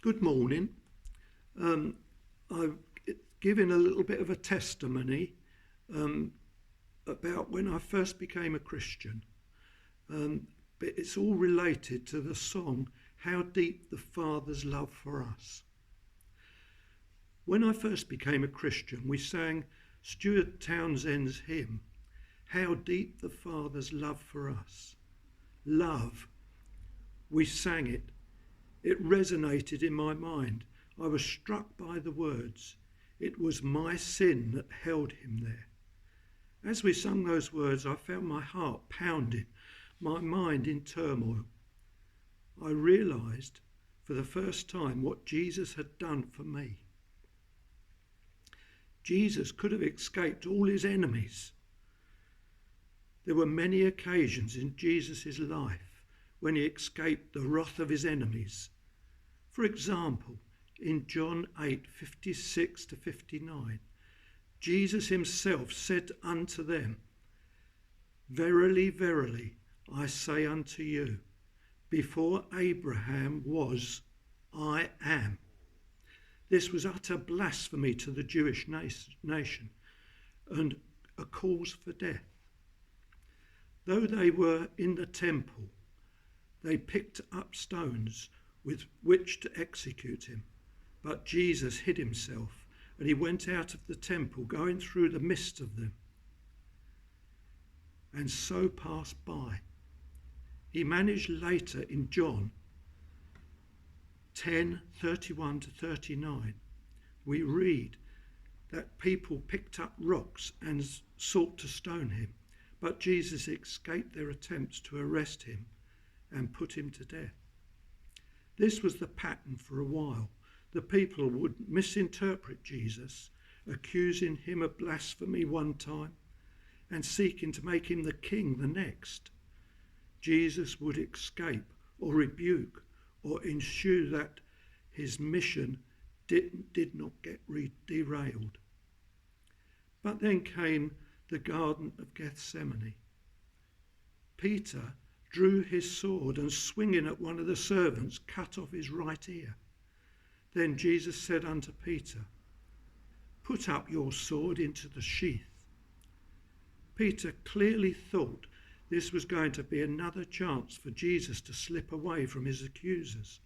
Good morning. I've given a little bit of a testimony about when I first became a Christian. But it's all related to the song, How Deep the Father's Love for Us. When I first became a Christian, we sang Stuart Townsend's hymn, How Deep the Father's Love for Us. Love. We sang it. It resonated in my mind. I was struck by the words. It was my sin that held him there. As we sung those words, I felt my heart pounding, my mind in turmoil. I realised for the first time what Jesus had done for me. Jesus could have escaped all his enemies. There were many occasions in Jesus' life when he escaped the wrath of his enemies. For example, in John 8:56-59, Jesus himself said unto them, Verily, verily, I say unto you, before Abraham was, I am. This was utter blasphemy to the Jewish nation and a cause for death. Though they were in the temple, they picked up stones with which to execute him. But Jesus hid himself, and he went out of the temple, going through the midst of them, and so passed by. He managed later in John 10:31-39. We read that people picked up rocks and sought to stone him, but Jesus escaped their attempts to arrest him and put him to death. This was the pattern for a while. The people would misinterpret Jesus, accusing him of blasphemy one time and seeking to make him the king the next. Jesus would escape or rebuke or ensure that his mission did not get derailed. But then came the Garden of Gethsemane. Peter drew his sword and swinging at one of the servants cut off his right ear. Then Jesus said unto Peter, Put up your sword into the sheath. Peter clearly thought this was going to be another chance for Jesus to slip away from his accusers.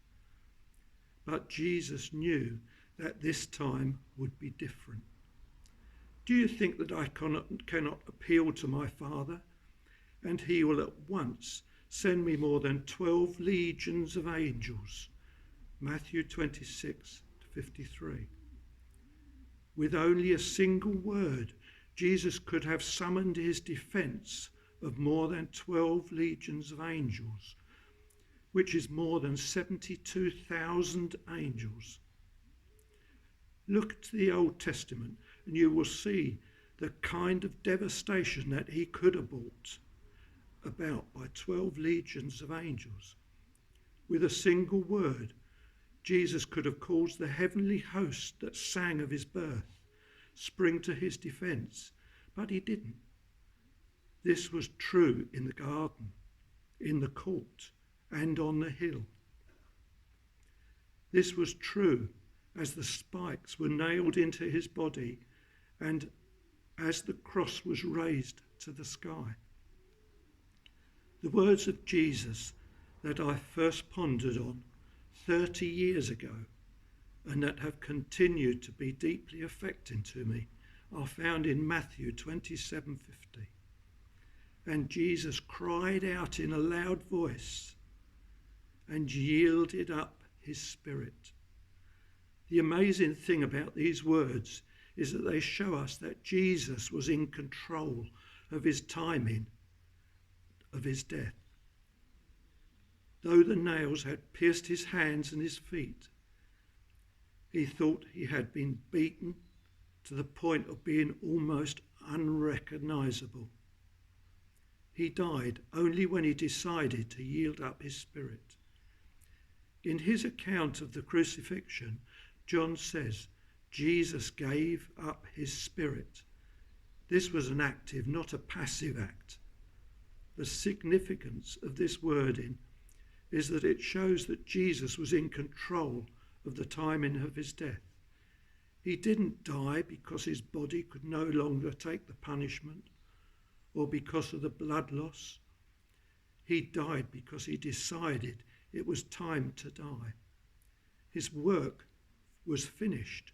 But Jesus knew that this time would be different. Do you think that I cannot appeal to my Father, and he will at once send me more than 12 legions of angels? Matthew 26:53. With only a single word, Jesus could have summoned his defence of more than 12 legions of angels, which is more than 72,000 angels. Look to the Old Testament and you will see the kind of devastation that he could have brought about by 12 legions of angels. With a single word, Jesus could have caused the heavenly host that sang of his birth spring to his defence, but he didn't. This was true in the garden, in the court, and on the hill. This was true as the spikes were nailed into his body and as the cross was raised to the sky. The words of Jesus that I first pondered on 30 years ago and that have continued to be deeply affecting to me are found in Matthew 27:50. And Jesus cried out in a loud voice and yielded up his spirit. The amazing thing about these words is that they show us that Jesus was in control of his timing of his death. Though the nails had pierced his hands and his feet, he thought he had been beaten to the point of being almost unrecognisable. He died only when he decided to yield up his spirit. In his account of the crucifixion, John says, Jesus gave up his spirit. This was an active, not a passive act. The significance of this wording is that it shows that Jesus was in control of the timing of his death. He didn't die because his body could no longer take the punishment or because of the blood loss. He died because he decided it was time to die. His work was finished.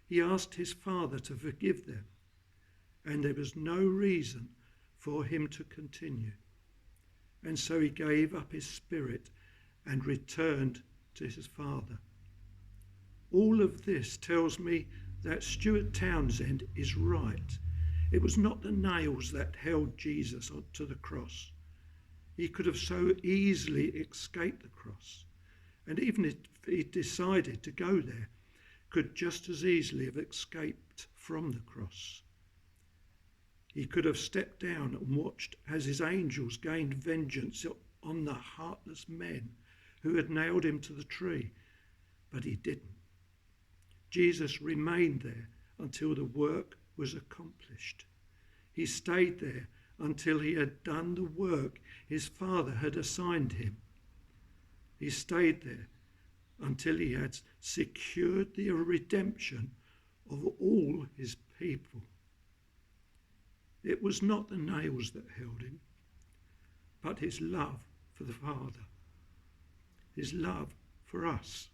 He asked his Father to forgive them, and there was no reason for him to continue. And so he gave up his spirit and returned to his Father. All of this tells me that Stuart Townsend is right. It was not the nails that held Jesus to the cross. He could have so easily escaped the cross, and even if he decided to go there, could just as easily have escaped from the cross. He could have stepped down and watched as his angels gained vengeance on the heartless men who had nailed him to the tree, but he didn't. Jesus remained there until the work was accomplished. He stayed there until he had done the work his Father had assigned him. He stayed there until he had secured the redemption of all his people. It was not the nails that held him, but his love for the Father, his love for us.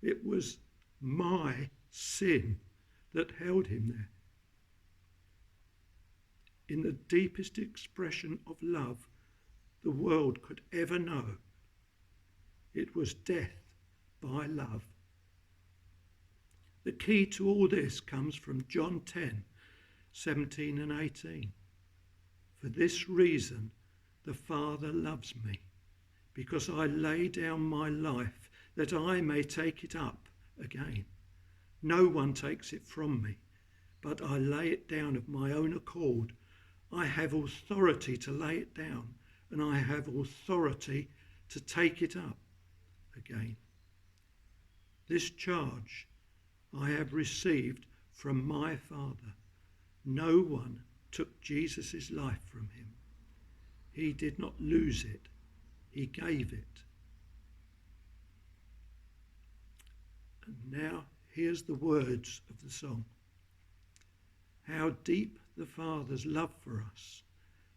It was my sin that held him there. In the deepest expression of love the world could ever know, it was death by love. The key to all this comes from John 10:17 and 18. For this reason the Father loves me, because I lay down my life that I may take it up again. No one takes it from me, but I lay it down of my own accord. I have authority to lay it down, and I have authority to take it up again. This charge I have received from my Father. No one took Jesus' life from him. He did not lose it. He gave it. And now here's the words of the song. How deep the Father's love for us,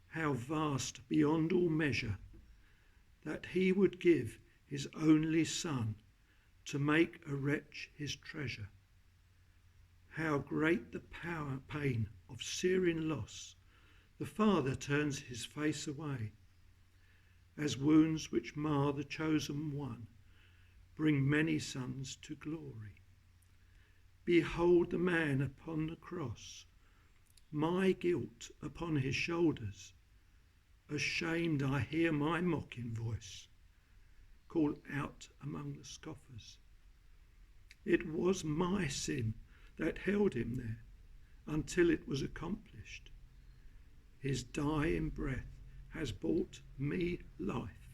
how vast beyond all measure, that he would give his only Son to make a wretch his treasure. How great the pain of searing loss, the Father turns his face away, as wounds which mar the chosen one bring many sons to glory. Behold the man upon the cross, my guilt upon his shoulders. Ashamed I hear my mocking voice call out among the scoffers. It was my sin that held him there until it was accomplished. His dying breath has brought me life.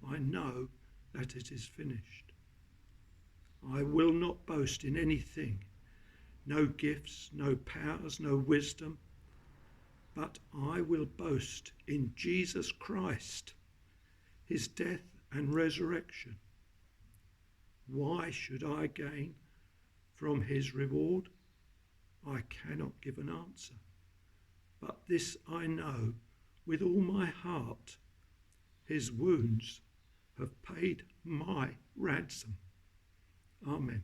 I know that it is finished. I will not boast in anything, no gifts, no powers, no wisdom, but I will boast in Jesus Christ, his death and resurrection. Why should I gain from his reward? I cannot give an answer, but this I know with all my heart, his wounds have paid my ransom. Amen.